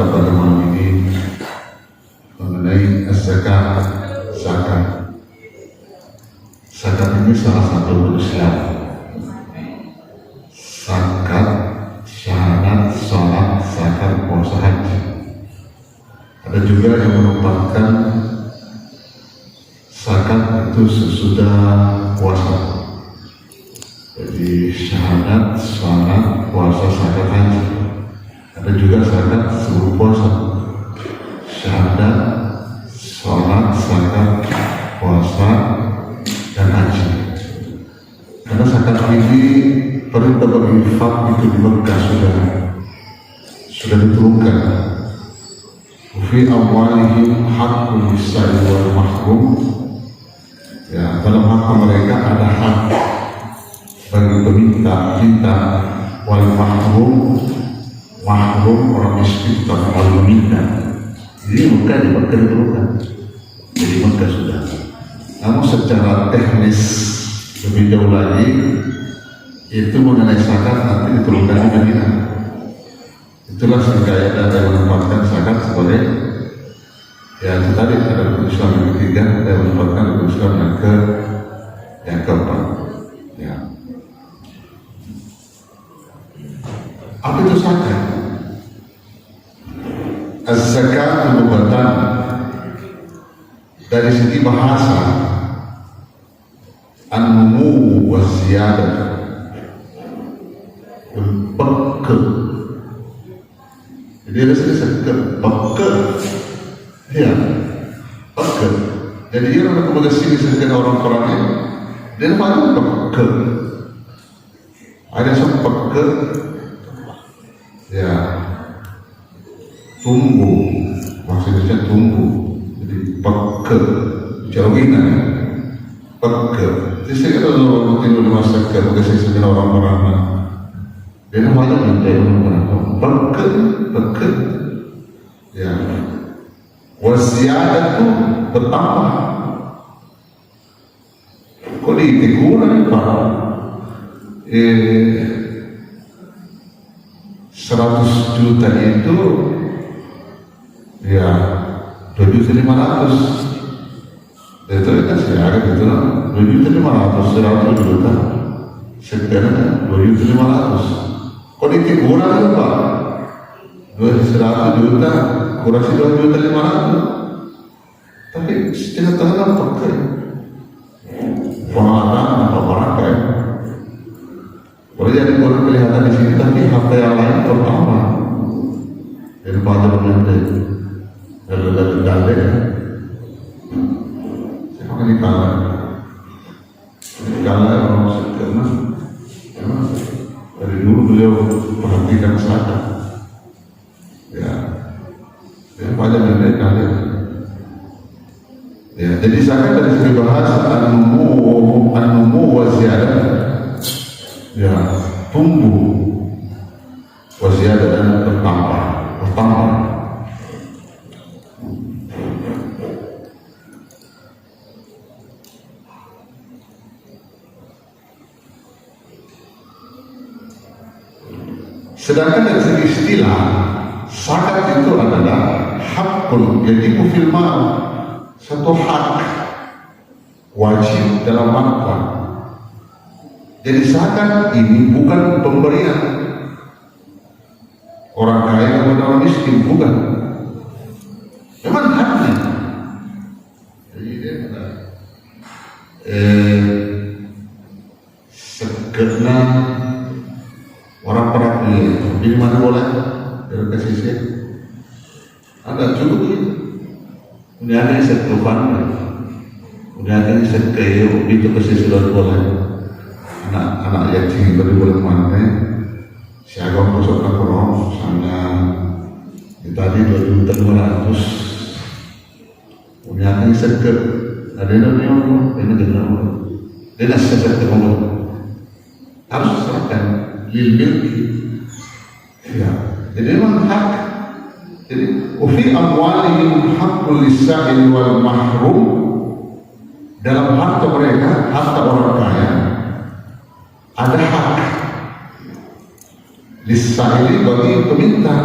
kita pada malam ini mengenai zakat. Zakat ini salah satu bentuk Islam. Zakat, syahadat, sholat, zakat, puasa, haji. Ada juga yang merupakan zakat itu sesudah puasa. Jadi syahadat, sholat, puasa, zakat, haji. Ada juga zakat sebelum puasa. Syahadat, sholat, zakat, puasa, dan haji. Karena zakat ini perintah berinfak itu di Mekah sudah diturunkan. Fi amwalihim haqqul lis-sa'il wal mahrum. Ya, dalam hak mereka ada hak bagi peminta, kita wal mahrum orang miskin dan orang meminta. Jadi Mekah diturunkan. Jadi Mekah sudah. Namun secara teknis lebih jauh lagi itu mengenai zakat nanti diturunkan di Madinah. Itulah sehingga ada yang menempatkan zakat sebagai ya itu tadi ada rukun Islam yang ketiga, ada yang menempatkan rukun Islam yang keempat. Ya. Apa itu zakat? Az-zakat lugatan dari segi bahasa an-numu wa ziyadah, peke. Jadi ada sedikit peke, ya peke. Jadi dia orang kemudian sini sedikit orang-orangnya dia malu peke. Ada yang peke, ya tumbuh, maksudnya tumbuh. Jadi peke, jauhinan peke. Jadi saya kata orang tinggal di masyarakat, bukan saya sedikit orang-orang. Dia namanya menjadi orang peke, ya. Wasiat itu bertambah. Kok dikurang pak? 100 juta itu ya 2.500.000. Itu kan siaga gitu lah. 2.500.000, 100 juta. Sekarang 2.500.000. Kok dikurang pak? 100 juta kurang 2.500.000. Tapi setengah tahun pakai pengalaman atau pakai. Boleh jadi orang kelihatan di sini, tapi harta yang lain bertambah. Jadi pada mengenai dalil. Siapa yang kalah? Kalah orang sekarang. Dari dulu beliau perhatikan zakat. Ya, pada mengenai dalil. Ya, jadi zakat dari segi bahasa an-numu wa ziyadah. Ya, tumbuh wa ziyadah dan bertambah. Sedangkan dari segi istilah, zakat itu adalah hakul, jadi fil mal, satu hak wajib dalam harta. Jadi zakat ini bukan pemberian orang kaya kepada orang miskin, bukan. Memang haknya. Jadi dia segera orang perapi di mana boleh dari kasih ada cukup ini. Udah ada yang setupan, udah ada yang sekaya itu kasih sudah boleh. Anak yatim baru boleh mana? Siapa masuk ke koran sana tadi 2.500.000. Udah ada yang sekaya, ada yang ini kenapa? Dia nak sekaya kamu harus serahkan. Lil-milki, ya. Jadi memang hak. Jadi, ufi amwalihim haqqul lis-sa'il wal mahrum. Dalam harta mereka, harta orang kaya, ada hak lis-sa'ili bagi peminta.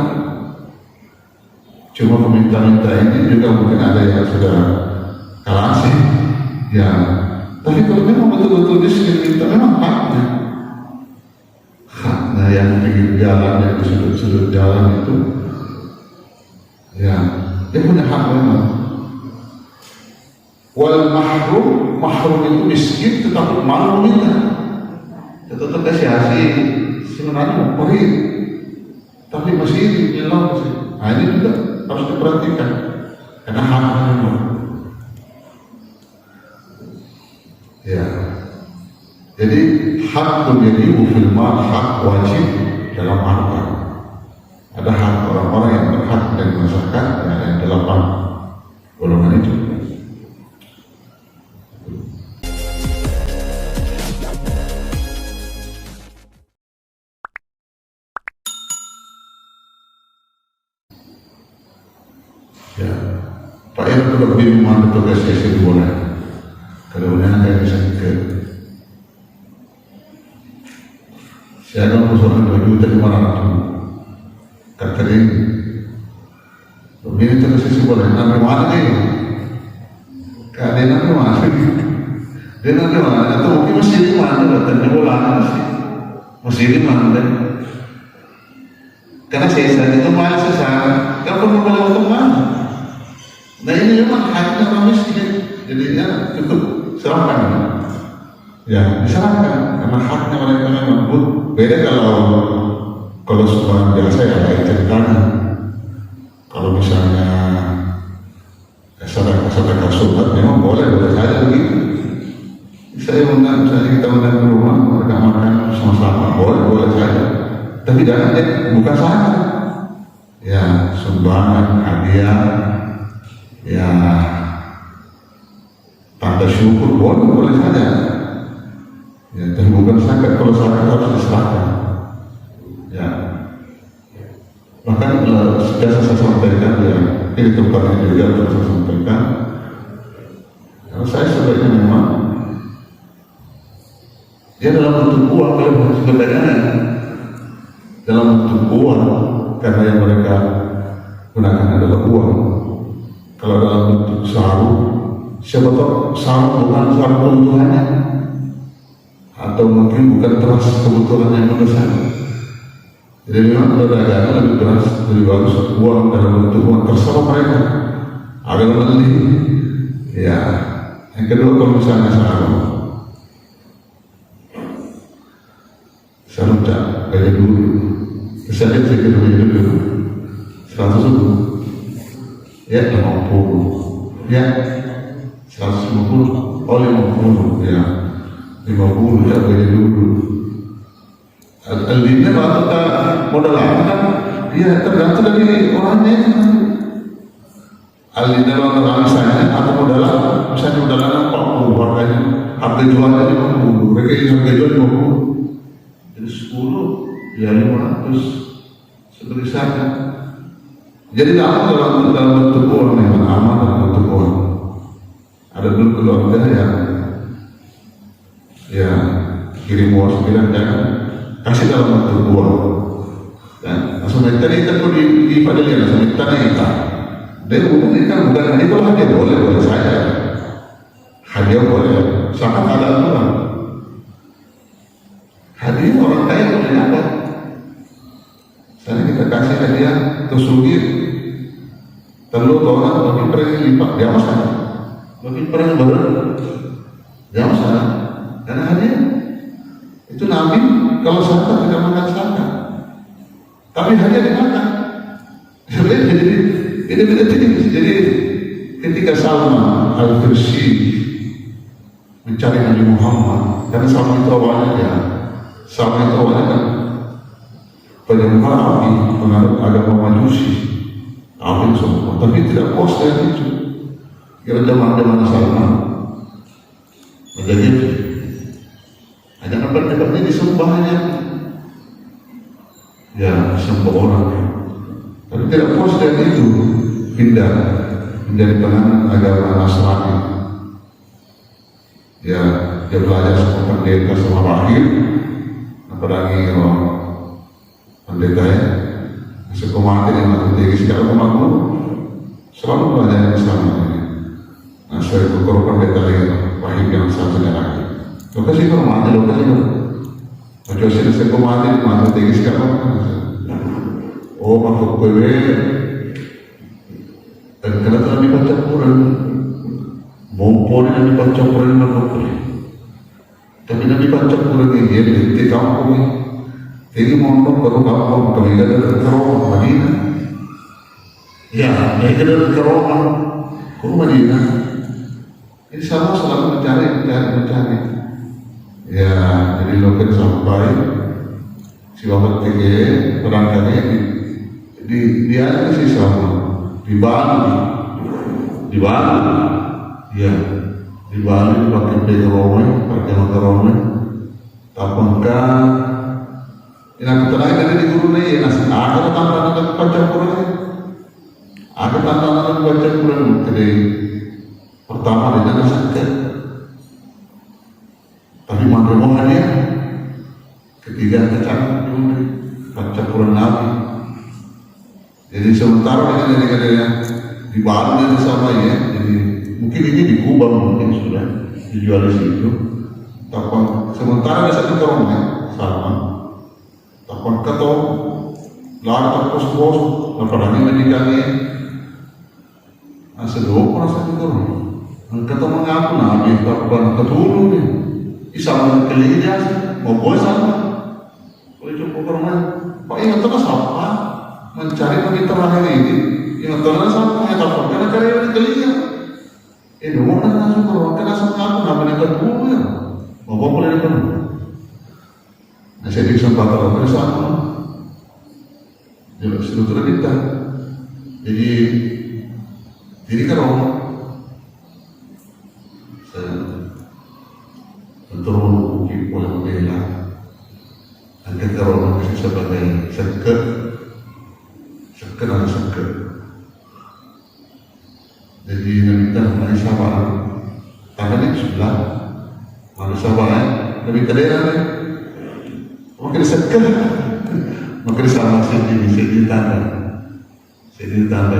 Cuma peminta-minta ini juga mungkin ada yang sudah kalah sih, ya. Tapi kalau memang betul-betul minta, memang haknya yang pinggir jalan, yang di sudut-sudut jalan itu, ya, dia punya hak memang. Wal mahrum itu miskin tetapi malu minta, tetap kasih hasil sebenarnya perit, tapi masih nyelam sih. Nah ini juga harus diperhatikan karena haknya memang. Ya, jadi hak menjadi fil mal, hak wajib dalam harta. Ada hak orang-orang yang berhak dari masyarakat, yang ada 8 golongan itu. Ya, Pak R lebih memantau tugas SSD boleh. Kalau udah kayak bisa ke saya akan persoalan 2.500.000 kata ini begini tugas SSD boleh. Nanti mana nih? Keadaan nanti mana? Dia nanti mana? Atau mungkin masih di mana? Katanya bola masih di mana deh? Karena saya itu malah sesat. Kan perlu boleh untuk mana? Nah ini memang haknya orang miskin, jadinya cukup serahkan, ya diserahkan karena haknya mereka memang beda kalau sumbangan biasa ya baik ceritanya. Kalau misalnya sedekah sunat memang boleh saja begitu. Saya undang, misalnya kita undang ke rumah mereka makan sama-sama boleh saja, tapi jangan bukan syarat. Ya sumbangan hadiah. Ya, tanda syukur boleh saja. Ya, tapi bukan zakat. Kalau zakat harus diserahkan. Ya, bahkan biasa saya sampaikan ya, ini tempatnya juga saya sampaikan. Karena saya sebaiknya memang dia dalam bentuk uang, kalau sebenarnya dalam bentuk uang, karena yang mereka gunakan adalah uang. Kalau dalam bentuk sarung, siapa tahu sarung bukan sarung kebutuhannya, atau mungkin bukan beras kebutuhan yang mendesak. Jadi memang kalau dagangan lebih beras, lebih bagus uang dalam bentuk uang, terserah mereka. Ada yang beli, ya. Yang kedua kalau misalnya sarung cak gaya dulu, saya lihat sedikit gaya dulu, 100 ribu. Ya 50, ya 150, 50, ya 50 ya beli dulu. Al-Dina atau modal apa kan? Ya tergantung dari orangnya. Al-Dina orang misalnya atau modal apa? Misalnya modalnya 40, harga jualnya 50, mereka ini harga jual 50, jadi 10, ya 500 seperti sana. Jadi apa dalam bentuk uang memang aman dalam bentuk uang. Ada dulu keluarga ya kirim uang 9 jangan kasih dalam bentuk uang. Dan langsung minta itu di padanya langsung minta kita. Dan bukan hanya kalau hadiah boleh saja. Hadiah boleh, sangat ada aturan. Hadiah orang kaya boleh ada. Misalnya kita kasih hadiah tersugih terlalu orang bagi perang lipat dia masalah, bagi perang baru dia masalah. Karena hadiah itu Nabi kalau zakat tidak makan zakat, tapi hadiah dimakan. Jadi ketika Salman Al-Farsi mencari Nabi Muhammad, karena Salman itu awalnya kan penyembah api, penganut agama Majusi, api semua, tapi tidak puas dengan itu. Kira zaman Salman menjadi hanya dapat disembahnya, ya disembah orang, tapi tidak puas dengan itu, pindah menjadi penganut agama Nasrani. Ya dia belajar sama pendeta sama rahib, memerangi orang pendeta ya, masuk ke mati yang mati tinggi sekarang kemakmur. selalu belajar bersama ini. Nah, saya berkorban detalnya pahit yang satu lagi. Lokasi mati, lokasi macam saya mati tinggi sekarang. Oh, makhluk kowe dan kena tak dibaca Quran, mumpuni yang dibaca Quran makhluk kowe. Tapi yang dibaca Quran ini di kampung ini, ini mondok baru kampung kami ada kerong Madinah. Ya, mereka ada kerong Madinah. Ini sama selalu mencari. Ya, jadi lokal sampai si bapak tiga berangkatnya di ada sih sama di Bali, ya di Bali pakai motor Rome, tapangka, ini aku terakhir dari di guru nih, nasi ada tantangan baca Quran, jadi pertama dia nasi sakit. Tapi mandor dia, ketiga kecak baca Quran Nabi. Jadi sementara dengan di Bali dan sama ya, jadi mungkin ini di Kuba mungkin sudah dijual di situ. Tapi sementara ada satu kerongnya sama, tapi kata lar terus lapangan ini kami asal pun asal kerong. Kata mengaku Nabi kapan ketulu ni. Isama kelinya, mau boleh sama. Boleh cukup bermain. Pak ingat terus apa? Mencari pembicaraan ini. Ingat terus apa? Yang tak karena cari yang kelinya. Ini mana langsung berwakan langsung aku nak menekan dulu ya. Mau boleh depan. Nah saya di kesempatan apa sama. Jadi sudah kita. Jadi kalau turun bukit pulang bela angkat orang masih sebagai seker jadi kita mulai sabar tangan ini sebelah mana sabar lebih kedera makin seker makin sama sedih tanda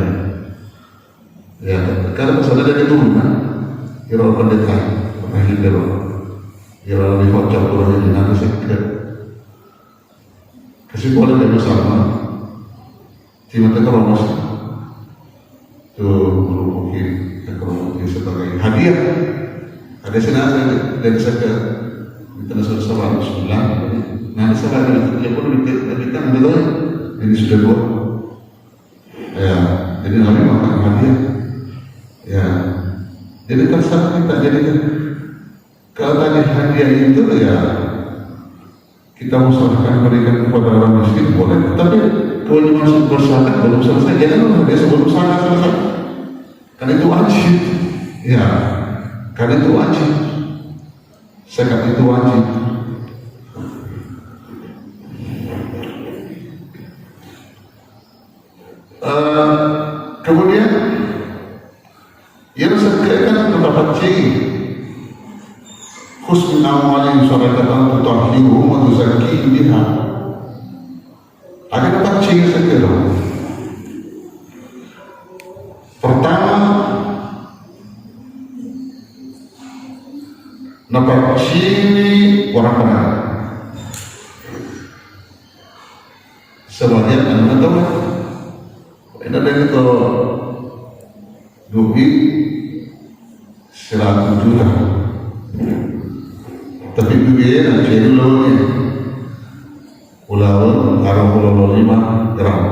ya karena masalah dari turunan kira pendeta pernah hidup ya lebih kocok turun ini nanti sekret kasih boleh dari bersama cuma terus tuh mungkin terus sebagai hadiah ada senada dari sekret kita sudah sabar Bismillah nah sabar dia pun kita mendeloi ini sudah buat ya jadi Nabi makan hadiah ya jadi terserah kita jadikan kalau tadi hadiah itu ya kita usahakan berikan kepada orang miskin boleh, tapi kalau dimaksud bersahabat belum selesai, jangan hadiah sebelum sahabat selesai. Karena itu wajib, ya. Karena itu wajib. Zakat itu wajib. Kemudian yang sekalian terdapat ciri khus min amwalihim sadaqatan tutahhiruhum wa tuzakkihim biha. Ada empat ciri sekalian. Pertama, nampak ciri orang benar. Sebagian anda tahu, ini ada itu duit 100 juta. Tapi duitnya nanti dulu ni, pulau 5 gram.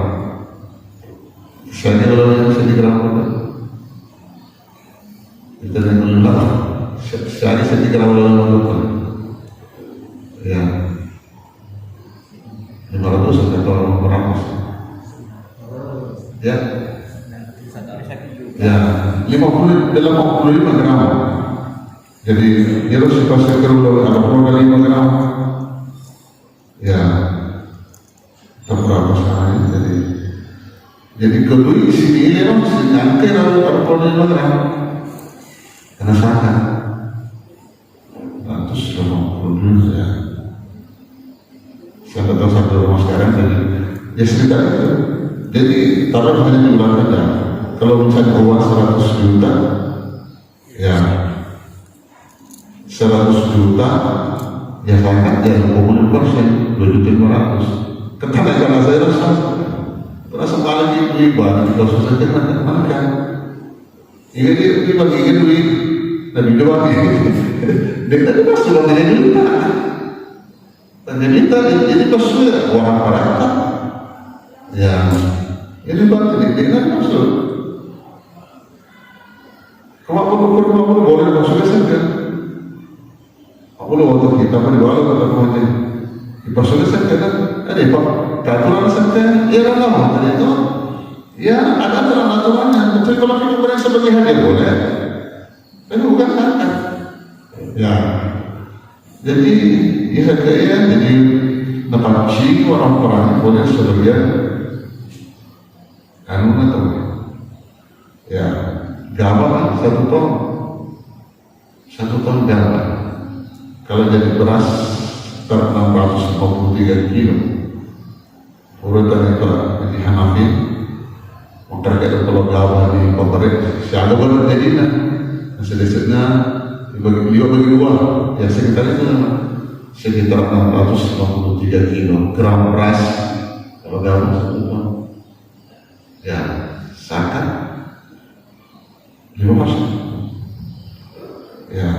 Saya kalau yang 1 gram kita dengan lah, sehari 1 gram lalu ya 500 atau berapa? Ya, ya 55 gram. Jadi dia harus dipastikan dulu ada program 5 gram. Ya, berapa sekarang? Jadi kedua isi ini harus diangkat ada program 5 gram. Karena sangat 150 ya. Saya tahu satu rumah sekarang jadi ya cerita itu. Jadi taruh hanya di bulan saja. kalau misalnya uang 100 juta, ya 100 juta, ya zakat ya 20%, 2.500.000. Ketanya karena saya rasa paling itu ibadah kalau susah jangan makan. Ini bagi duit, Nabi doang ini. Dia tadi pas sudah jadi duit, dan jadi pas sudah orang parata, ya ini bagi dia kan maksud. Kemampuan boleh masuk saja. Apa lo waktu kita pada bawah atau kemudian dipasang saja kan? Ada pak aturan saja, ya kan lama tadi itu. Ya ada aturan-aturannya. Tapi kalau kita berani sebagai hadiah boleh, tapi bukan zakat. Ya, jadi ya kayak jadi nampaknya orang-orang boleh sebagian anu atau ya gabah 1 ton gabah. Kalau jadi beras 653 kilo, urutan itu di Hanafi, maka kita kalau gabah di pabrik, siapa boleh jadinya, sedikitnya bagi dua, ya sekitar itu sekitar 653 kilogram beras kalau gabah 1 ton, ya zakat 5%. Ya,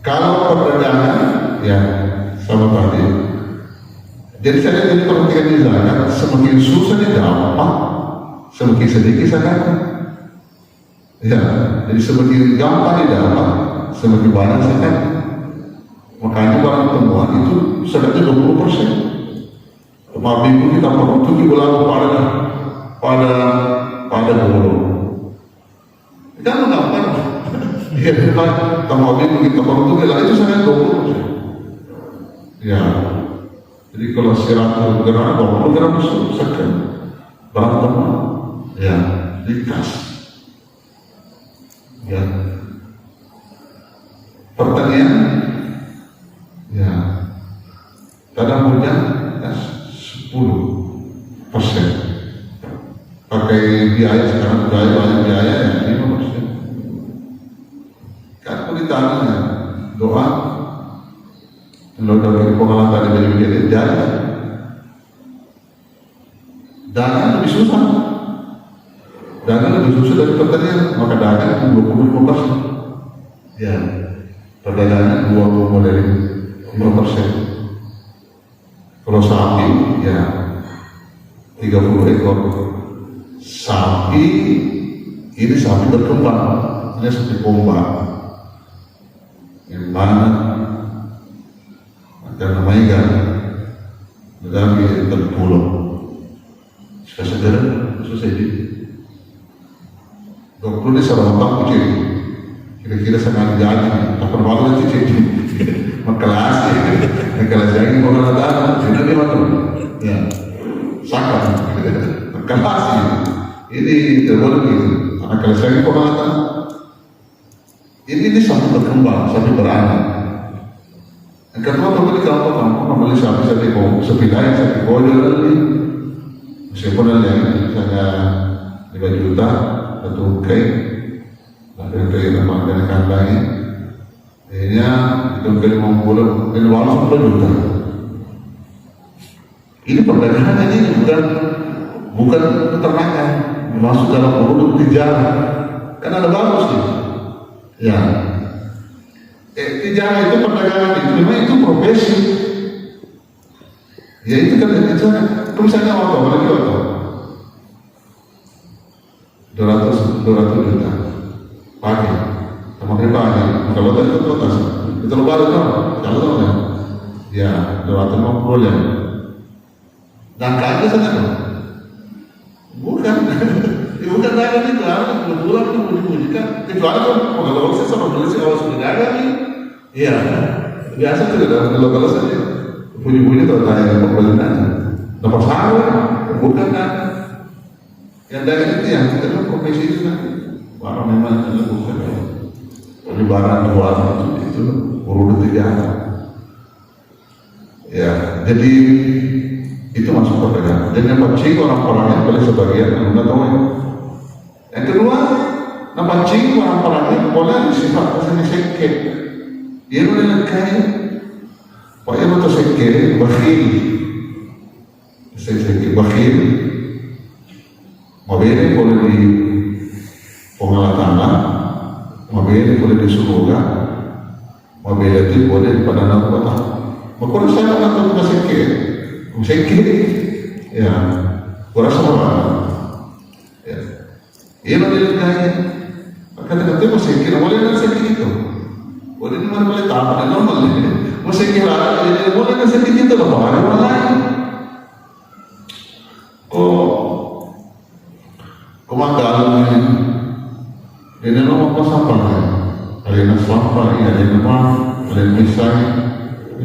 kalau perdagangan ya sama tadi. Jadi saya jadi perhatikan di zakat, semakin susah didapat, semakin sedikit zakat. Ya, jadi semakin gampang didapat, semakin banyak zakat. Makanya barang temuan itu zakatnya 20%. Minggu kita perlu bulan pada dulu. Kan mengapa? Dia bilang tamabin kita perlu itu sangat 20%. Ya, jadi kalau 100 gram, 20 gram sekian barang temuan, ya dikas. Ya, pertanian, ya kadang hujan 10%. Pakai biaya sekarang banyak biaya ya 5%. Kan ditanya doa, kalau dari pengalaman tadi dari dana lebih susah. Dana lebih susah dari pertanian, maka dana 25%. Ya, perdagangan 20 dari 5%. Kalau sapi ya 30 ekor. Sapi ini sapi berkembang, ini seperti pompa yang mana akan namanya kan tetapi terpulau segera susah ini 20 ini sama otak kecil kira-kira sangat jadi tak perlu itu jadi kelas lagi mau ada jadi dia macam ya sakit kelas ini terboleh gitu anak kelas lagi pengalaman ini sapi berkembang, sapi beranak. Yang kedua membeli kampung membeli sapi sepilai, sapi koyor lagi. Meskipun yang misalnya 5 juta atau kain, tapi kain dengan kandangnya, ini itu kain 50, ini walau 10 juta. Ini perdagangan ini bukan peternakan, masuk dalam produk tijara. Kan ada bagus nih. Ya, tijara itu perdagangan itu memang itu profesi. Ya itu kan misalnya apalagi 200 juta pagi, sama pagi. Kalau tadi itu lebaran kan, kalau ya 250 ya. Dan kaya sana bukan. Bukan dagang itu, harus bulan itu bunyi-bunyikan. Kecuali kalau saya sama beli kalau sudah dagang nih, iya, biasa tuh kalau saja bunyi-bunyi kalau tanya pembeli aja. Dapat sahur, bukan kan? Yang dagang itu yang kita kan profesi itu kan, barang memang itu bukan. Jadi barang jual itu urut tijara. Ya, jadi itu masuk perdagangan. Dan yang pasti orang-orang yang beli sebagian, anda tahu ya. boleh sifat pasal sekek. Ia boleh lekai. Pak ia betul sekek bakhil. Sekek bakhil. Mabere boleh di pengalatana, mabere boleh di surga, mabere itu boleh di pada neraka. Maka saya nak tahu sekek. Sekek. Ya. Kurasa apa? Ya. Ia boleh lekai. Kata-kata masih kira boleh nak sakit itu, boleh ni mana boleh tak ada normal ni, masih kira boleh nak sakit itu apa? Ada orang lain. Oh, kemanggalan ni, ini nama apa siapa ni? Ada yang sampah, ada yang apa, ada yang misai,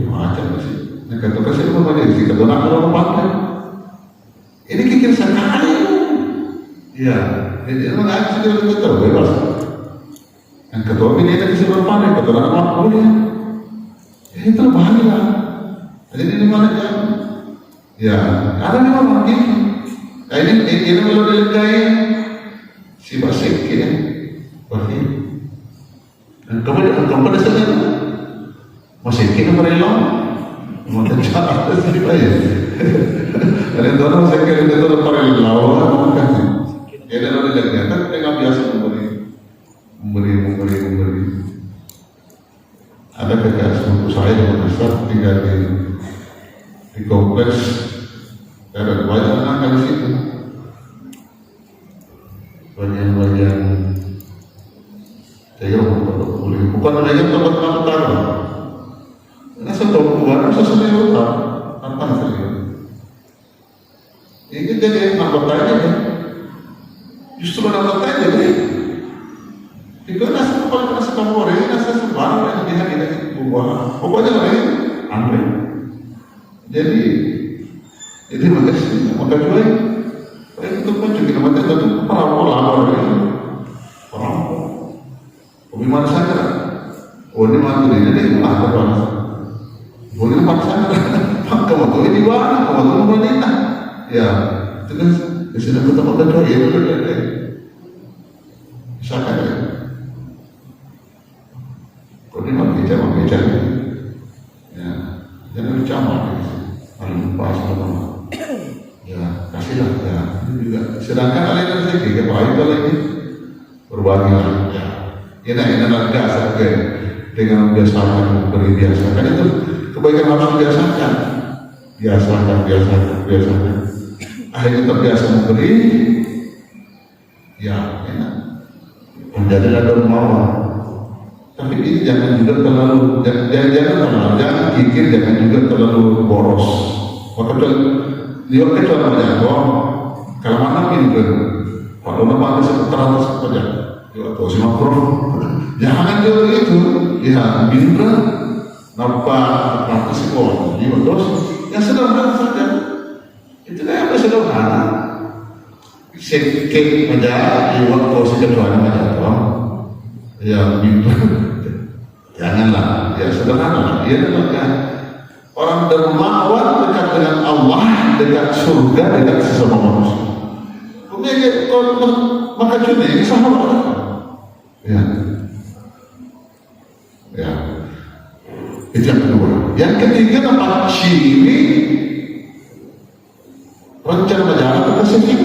macam ni. Nak kata kasih apa dia? Si kata nak orang apa? Ini kikir sekali. Ya, jadi mana aja dia betul bebas. Yang kedua ini ada kisah berpandai, ketua anak kuliah. Itu bahagia. Jadi ini mana dia? Ya, ada ni orang ini. Ini kalau dilekai, si basik ya, bahagia. Dan kemudian saja, masih kita berelong, macam cara itu baik. Ada orang masih kita itu berelong, kan? Ini kalau dilekai, kan dengan biasa memberi. Ada kakak saya yang besar tinggal di kompleks, ada banyak anak di situ, bagian saya boleh bukan hanya tempat utara, nasa tumpuan, nasa sungai utara, apa saja. Ini jadi nampak tanya kan, justru nampak tanya kan. Jika nasi kalau nasi kampur ini nasi sebarang yang dia tidak buah, pokoknya orang ini aneh. Jadi maka juga itu pun juga maka itu perampok lama ini, perampok. Bagaimana saja? Oh ini mantu ini dia apa bangsa? Boleh bangsa? Kamu ini mana? Kamu mana? Ya, itu kan sudah ketemu kedua ya betul. Misalkan. Ini macam ya, jangan bercama, paling pas sama, ya kasihlah ya, ini juga. Sedangkan aliran sedikit, baik kalau ini berbagilah, ya, ini lega saja dengan membiasakan memberi biasakan itu kebaikan harus dibiasakan, biasakan. Akhirnya terbiasa memberi, ya, enak, menjadi ada mawar. Tapi ini jangan juga terlalu, jangan kikir, jangan juga terlalu boros. Maka lihat kecuali banyak kalau mana pinter, kalau nama ada sekitar saja, ya atau simakro, jangan juga itu, ya pinter, nampak praktis kok, ya terus yang sederhana saja, itu kayak apa sederhana, sedikit aja, ya waktu sederhana aja, ya pinter. Janganlah, ya sederhana. Dia maka orang dermawan dekat dengan Allah, dekat surga, dekat sesama manusia. Kemudian maka juga ini sahabat. Ya, itu yang kedua. Yang ketiga apa? Ciri rencana berjalan ke sini.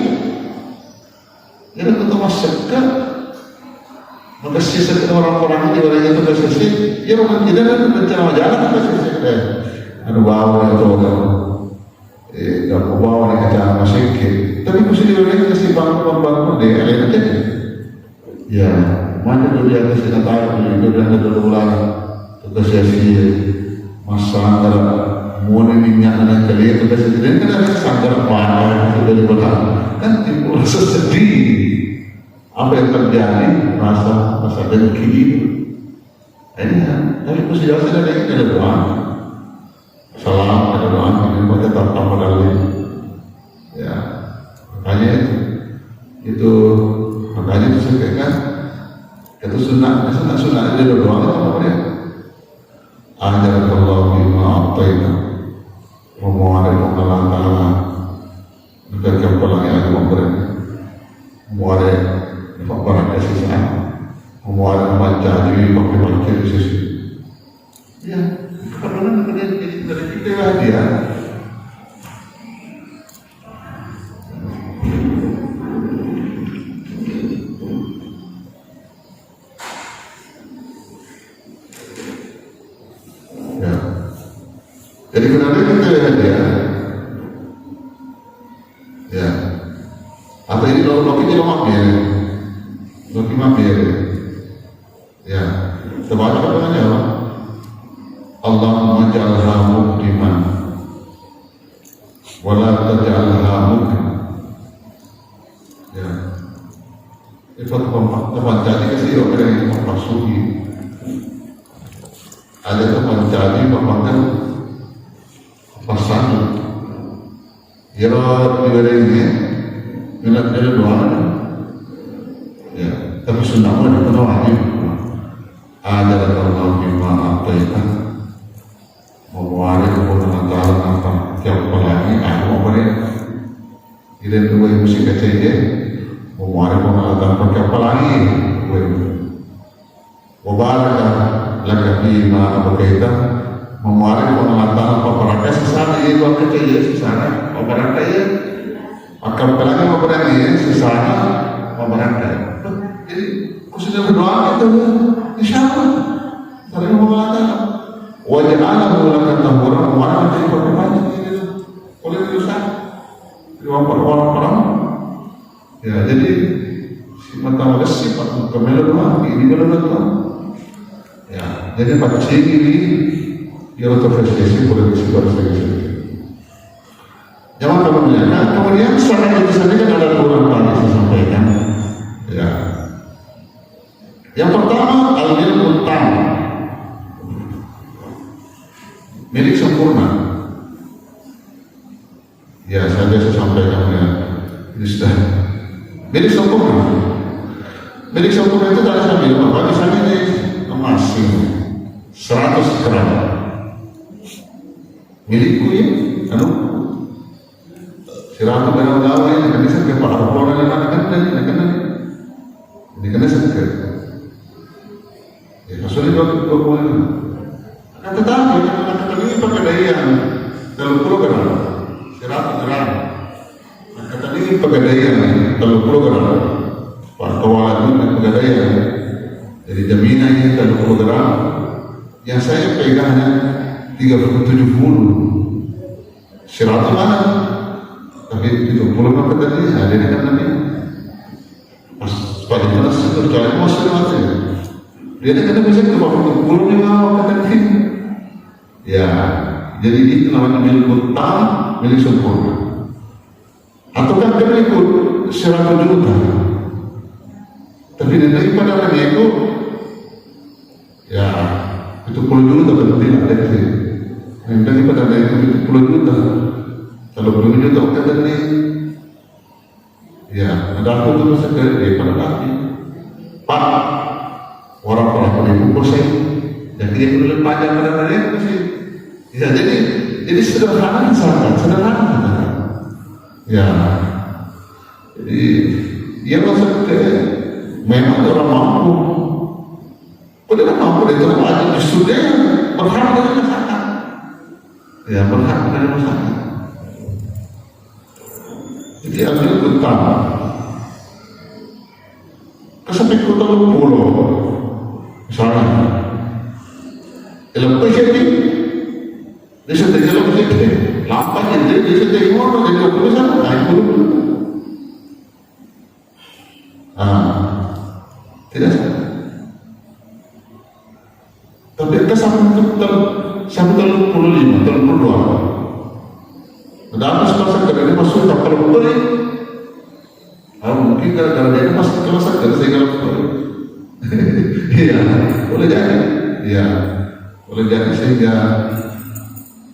Jadi kita masuk ke maka sisa orang-orang di orang itu bersisi, ya orang tidak ada rencana jalan bersisi. Anu bawa itu nggak bawa nih acara masih, tapi mesti diulangi kasih bangun deh, ada itu. Ya, mana tu dia kasih natar, dia dah ulang, tugas sesi masa antara muni minyak dan kalian tugas sesi dan kan ada sanggar panah sudah dibelah, kan timbul rasa sedih. Apa yang terjadi, rasa dengki itu. Ini tapi mesti jauh ada lagi ada doa. Salam ada doa ini pada tatap modal ya. Makanya makanya itu saya kan itu sunnah itu doa apa dia? Ajarallahu bima ataina wa ma'arifu Allah Ta'ala. Negara kepala yang memberi muare fakir kasih sayang memuat menjadi pakai di sisi. Ya, karena dari kita lah dia. Ya, jadi benar-benar kita lihat dia. Ya, atau ini loki ini lomak ya, loki mafia. Ya, sebaca doanya apa? Allahumma ja'alha muqdiman wa la taj'alha muqdim. Ya. Itu tempat jadi kasi orang yang mapasuki. Ada tempat jadi papakan pasan. Ya diberenya minat doa. Ya, tapi sunnahnya itu wajib. Ada Allah bima ataitan memuari kebenaran Ta'ala apa tiap pelangi aku beri idan dua musik kecil memuari kebenaran Ta'ala tiap pelangi wabaraka laka bima abakaitan memuari kebenaran Ta'ala paparaka sesana itu kecil sesana paparaka ya akan pelangi paparaka sesana paparaka. Jadi sudah berdoa itu insyaallah saling mengatakan waja'alahu laka tahura wa ala banyak ini oleh dosa orang-orang ya. Jadi si mata wala sifat kamera doa ini kalau doa ya. Jadi baca ini dia terfasilitas boleh disebut sebagai jangan kemudian secara itu saja kan ada kurang banyak saya sampaikan ya. Yang pertama al-ilmu tam milik sempurna. Ya, saya biasa sampaikan ya, ini sudah milik sempurna. Milik sempurna itu tidak saya bilang apa? Misalnya ini emas ini 100 gram milikku ya, anu 100 gram gawe ini kan bisa ke para orang yang ini kan sakit. Ya, sulit berbuat. Nah, tetapi kata ini pakai daya dalam program 100 gram. Nah, kata ini pakai daya dalam program wartawan itu pakai daya. Jadi jaminannya dalam program yang saya pegangnya 30-70 100 mana? Tapi 70 apa tadi? Ada di kan nanti. Pas pada jelas terjadi masalah aja. Dia kata bisa ke bawah kulurnya kata ini. Ya, jadi itu namanya milik utang, milik sempurna. Atau kan dia ikut 100 juta. Tapi daripada orang itu, ya itu 10 juta berarti ada di sini. Daripada ada itu 10 juta. Kalau 10 juta kata ini, ya ada aku tuh bisa ke daripada lagi. Pak, orang-orang penipu saya, jadi dia perlu pajak pada mereka sih. Ya, jadi sederhana sangat sederhana. Ya, jadi dia masuk ke memang orang mampu. Kalau mampu itu wajib sudah berhak dari masyarakat. Ya, berhak dari masyarakat. Jadi ambil utama. Kesampai kota pulau. Misalnya, dalam kejadian, dia sedang dalam kejadian, lampanya dia sedang orang jadi keputusan, naik dulu. Tidak salah. Tapi sampai 35, 32. Ada apa semasa kerana masuk tak kalau beri, mungkin karena dia masuk kelas kerana saya kalau beri. Iya, boleh jadi. Ya, boleh jadi sehingga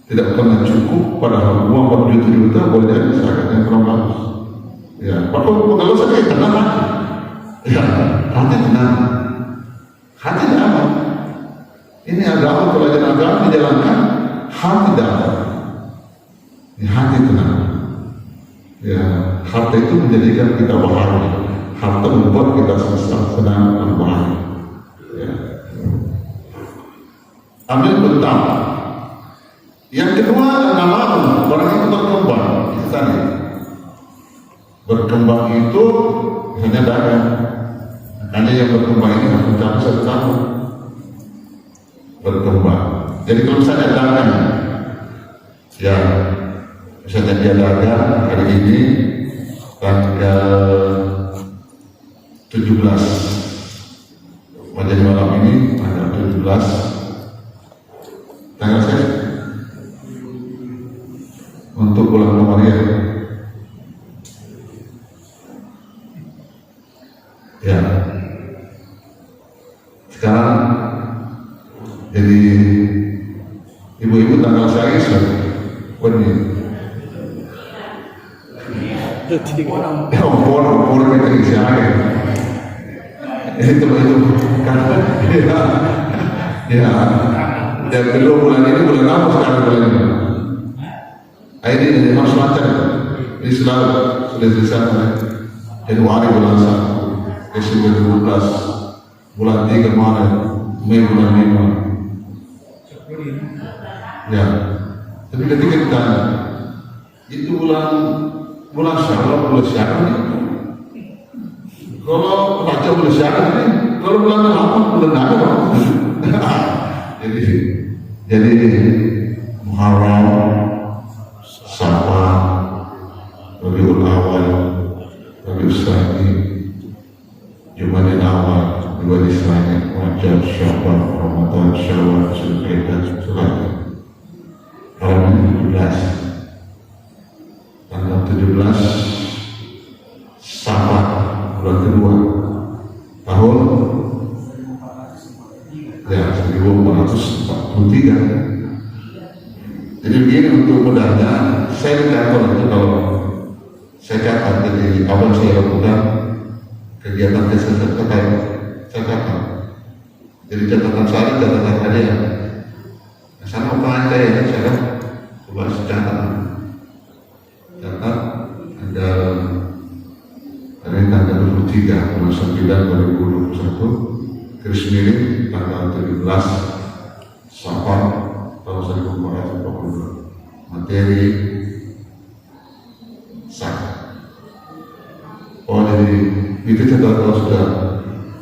tidak pernah cukup pada uang 40 juta boleh jadi sangat yang kurang bagus. Ya, kalau saya tenang hati. Ya, hati tenang. Hati damai. Ini agama pelajaran agama dijalankan hati damai. Ini hati tenang. Ya, harta itu menjadikan kita bahagia. Harta membuat kita senang dan bahagia. ambil pertama. Yang kedua, nama barang itu berkembang. Itu tadi berkembang itu hanya dagang. Hanya yang berkembang ini harus mencapai 1 tahun berkembang. Jadi kalau misalnya dagang, ya misalnya dia dagang hari ini tanggal 17, menjadi malam ini tanggal 17, tanggal saya untuk bulan Ramadan. Ya, sekarang jadi ibu-ibu tanggal saya ini Por kita isi aja. Itu karena ya dan kedua bulan ini bulan apa sekarang bulan ini? Ini jadi harus lancar. Ini sudah selesai. Januari bulan 1, Desember 12, bulan 3 Maret, Mei bulan 5. Ya, tapi ketika kita itu bulan Syawal, bulan Syawal ini. Kalau baca bulan Syawal ini, kalau bulan apa? Bulan apa? jadi Muharram, Safar, Rabiul Awal, Rabiul Tsani, Jumadil Awal, Jumadil Tsani, Rajab, Sya'ban, Ramadan, Syawal, Zulhijjah, Zulhijjah. Tahun 17, tanggal 17 Safar bulan kedua tahun ya 1443. Jadi begini untuk mudahnya, saya di kantor itu kalau saya catat dari awal saya lakukan kegiatan saya catat. Jadi catatan saya, catatan hadiah. Sama apa aja ya, saya coba catat ada hari tanggal 23 bulan 9 2021, Krismini tanggal 17 Safar tahun 1442. Materi sah. Oh jadi itu catatan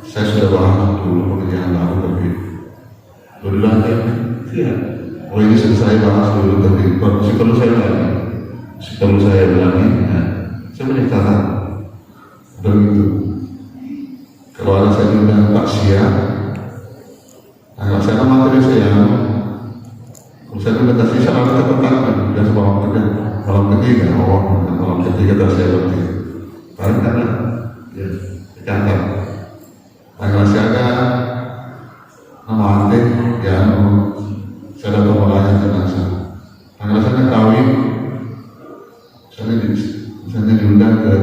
saya sudah bahas dulu pekerjaan lalu tapi dulu lagi. Iya. Oh ini sudah saya bahas dulu tapi kalau saya ulangi, ya, saya boleh catat begitu. Kalau ada saya diundang takziah, agak saya materi saya. Kalau saya diundang takziah, saya akan tetapkan dan malam ketiga, malam ketiga dah saya berarti. Paling karena ya catat. Tanggal siaga nama antik yang saya datang melayani jenazah. Tanggal saya kawin. Misalnya diundang ke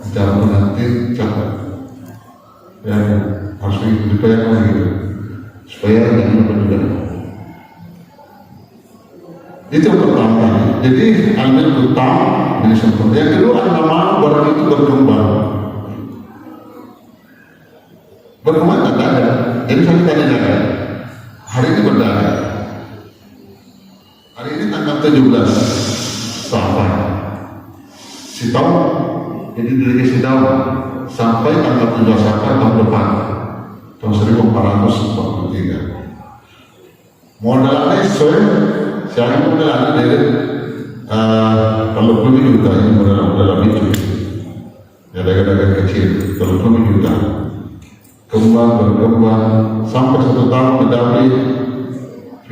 acara pengantin catat ya harus dibayarkan gitu supaya jangan lupa juga. Itu yang pertama. Jadi ambil utang dari sempurna. Yang kedua nama barang itu berkembang tak ada. Jadi saya tanya hari ini berdaya. Hari ini tanggal 17 Safar. Tahun, jadi dari tahun sampai tanggal 7 Safar tahun depan, tahun 1443. Modalnya saya modalnya dari kalau 20 juta ini modal itu, ya dagang-dagang kecil, kalau 20 juta, berkembang sampai 1 tahun mendapat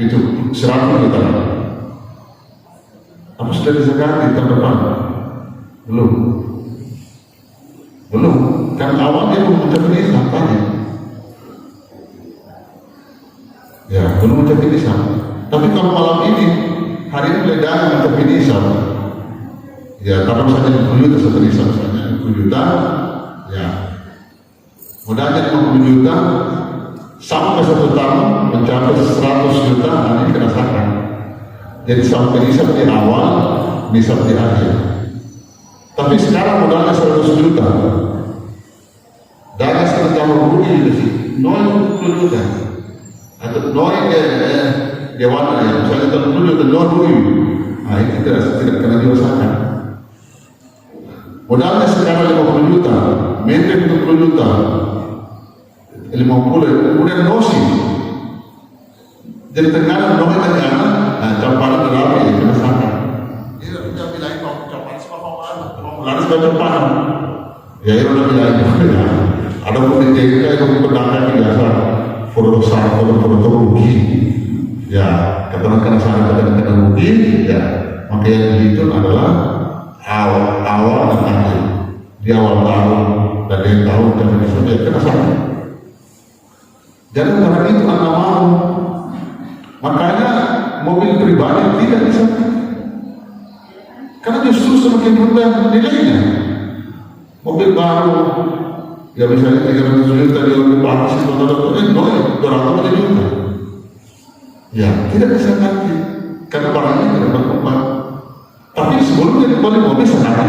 itu 100 juta. Apa sudah disegani tahun depan? Belum kan awalnya belum mencapai sampahnya ya belum mencapai nisab. Tapi kalau malam ini hari ini mulai mencapai nisab ya kalau misalnya 20 juta satu nisab misalnya 20 juta ya modalnya 50 juta sampai 1 tahun mencapai 100 juta ini kena zakat. Jadi sampai nisab di awal, nisab di akhir. Tapi sekarang modalnya 100 juta. Dana sekarang rugi di sini 0 juta. atau noi dewan ya, misalnya tertuju atau noi, nah itu tidak kena diwasakan. Modalnya sekarang 50 juta, maintain 70 juta, 50, kemudian dosi. Jadi tengah noi tengah, nah camparan terapi ya kena sana. Ini kita bilang kalau camparan sepapan, kalau laris camparan, ya itu udah bilang ya. Ada pun di TK itu pedagang biasa, produsen rugi, ya katakan sana katakan rugi, ya maka yang dihitung adalah awal dan akhir. Di awal tahun dan di tahun dan di sudah kena sana. Jadi karena itu anda mau, makanya mobil pribadi tidak bisa, karena justru semakin rendah nilainya. Mobil baru ya misalnya 300 juta dia udah bagus itu noi 200 juta ya tidak bisa ganti karena barangnya tidak berkembang. Tapi sebelumnya dibeli mobil sangat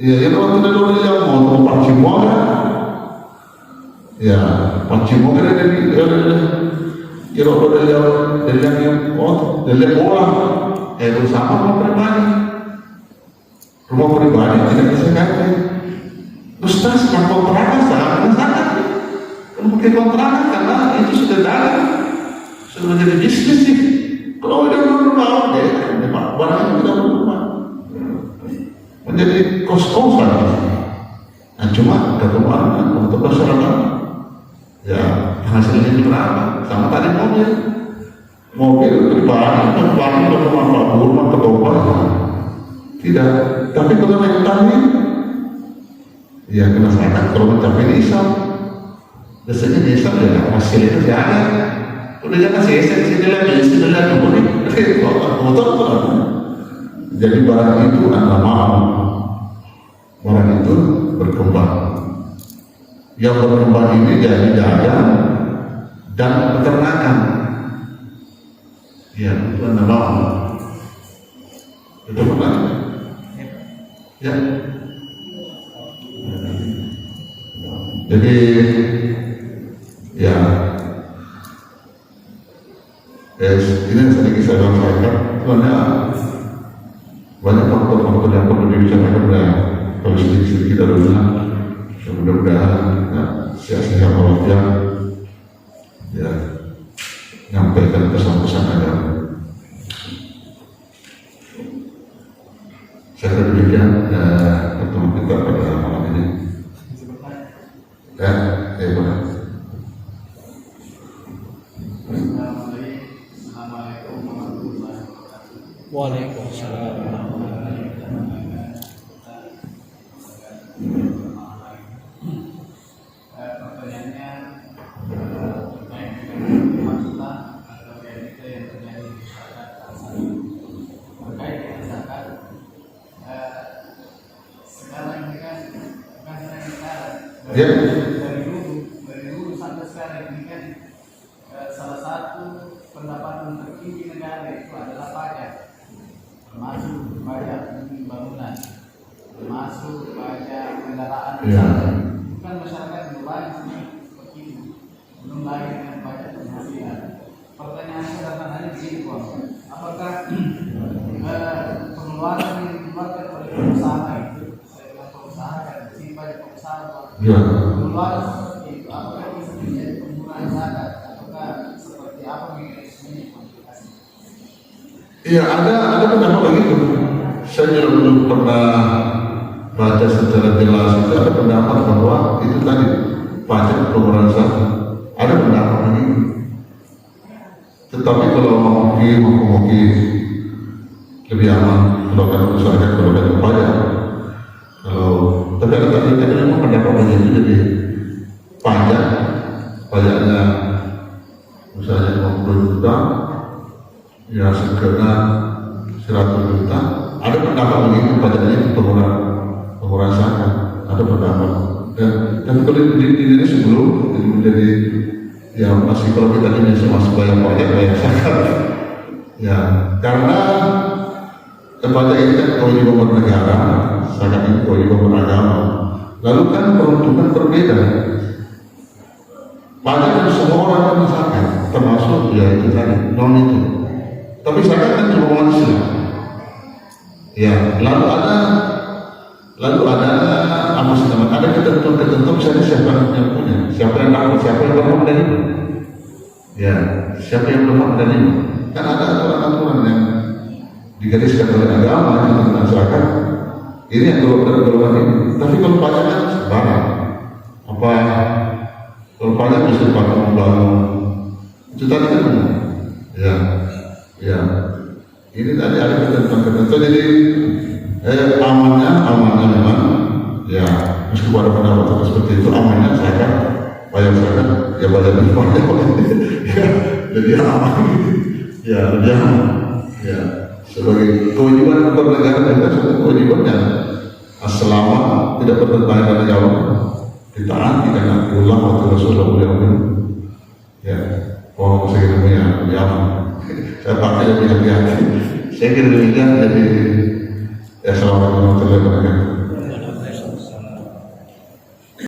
ya itu waktu dulu yang mau panci mobil ya panci mobil dari ya waktu dari yang orang itu sama rumah pribadi tidak bisa ganti. Ustaz yang kontrakan sangat sangat mungkin kontrakan karena itu sudah dalam sudah menjadi bisnis sih. Kalau udah berubah deh barangnya tidak berubah menjadi kos-kosan. Nah cuma ketemuan untuk masyarakat ya hasilnya berapa sama tadi mobil pribadi bermanfaat rumah ketopan tidak. Tapi kalau yang tadi ya kena sana kalau mencapai Islam biasanya di Islam ya hasil itu tidak ada. Udah jangan sini lagi motor. Jadi barang itu anda mau barang itu berkembang. Yang berkembang ini jadi dagang dan peternakan. Ya itu anda mau. Itu benar. Ya. Jadi ya ini yang sedikit saya sampaikan sebenarnya banyak faktor-faktor yang perlu dibicarakan dan kalau sedikit adalah mudah-mudahan ya, sehat-sehat walafiat ya menyampaikan pesan-pesan agama. Saya kira demikian pertemuan kita pada malam ini. Ya, benar. Waalaikumsalam. Pertanyaannya terkait dengan kemacetan atau realita yang terjadi di masyarakat terkait dengan zakat. Sekarang ini kan bukan sekarang dari dulu sampai sekarang ini kan salah satu pendapatan tertinggi negara itu adalah pajak, termasuk pajak bangunan, termasuk pajak kendaraan. Bukan masyarakat mulai seperti itu, belum lagi dengan pajak penghasilan. Pertanyaan sederhananya di sini, Bos. Apakah pengeluaran yang dikeluarkan oleh pengusaha itu, saya bilang pengusaha kan, si pajak pengusaha, pengeluaran seperti itu, apakah bisa menjadi penggunaan zakat? Apakah seperti apa mekanismenya? Iya, ada pendapat begitu. Saya juga belum pernah baca secara jelas. Itu ada pendapat bahwa itu tadi pajak pengeluaran zakat. Ada pendapat begitu. Tetapi kalau mungkin lebih aman kalau kan usahakan kalau ada pajak. Tapi ada tadi memang pendapat begitu. Jadi pajaknya misalnya 50 juta. Ya sekitar 100 juta. Ada pendapat begitu pajaknya itu pengurangan zakat. Ada pendapat. Dan kalau di Indonesia sebelum itu menjadi ya masih kalau kita di Indonesia masih bayar zakat. Ya karena pajak ini kan kewajiban bernegara, zakat ini kewajiban beragama. Lalu kan peruntukan berbeda. banyak kan semua orang kan zakat, termasuk ya itu tadi non itu. Tapi zakat kan cuma umat Islam. Ya, lalu ada apa sih namanya? Ada ketentuan misalnya siapa yang punya, siapa yang dapat, siapa yang berhak menerima. Ya, siapa yang berhak menerima? Kan ada aturan-aturan yang digariskan oleh agama tentang zakat. Ini yang golongan ini. Tapi kalau pajak kan barang. Apa? Kalau pajak bisa dipakai membangun. Itu tadi kan? Ya. Ini tadi ada ketentuan. Jadi amannya memang. Ya, meskipun ada pendapat seperti itu, amannya zakat, bayar zakat, ya bayar impor. Jadi aman. Ya, lebih aman. Ya. Sebagai kewajiban bernegara kita sebagai kewajibannya selama tidak bertentangan dengan agama ditaati karena Allah wa Rasulullah beliau. Ya, orang saya namanya lebih aman. Saya pakai lebih hati-hati. Saya kira demikian. Jadi, assalamualaikum warahmatullahi wabarakatuh.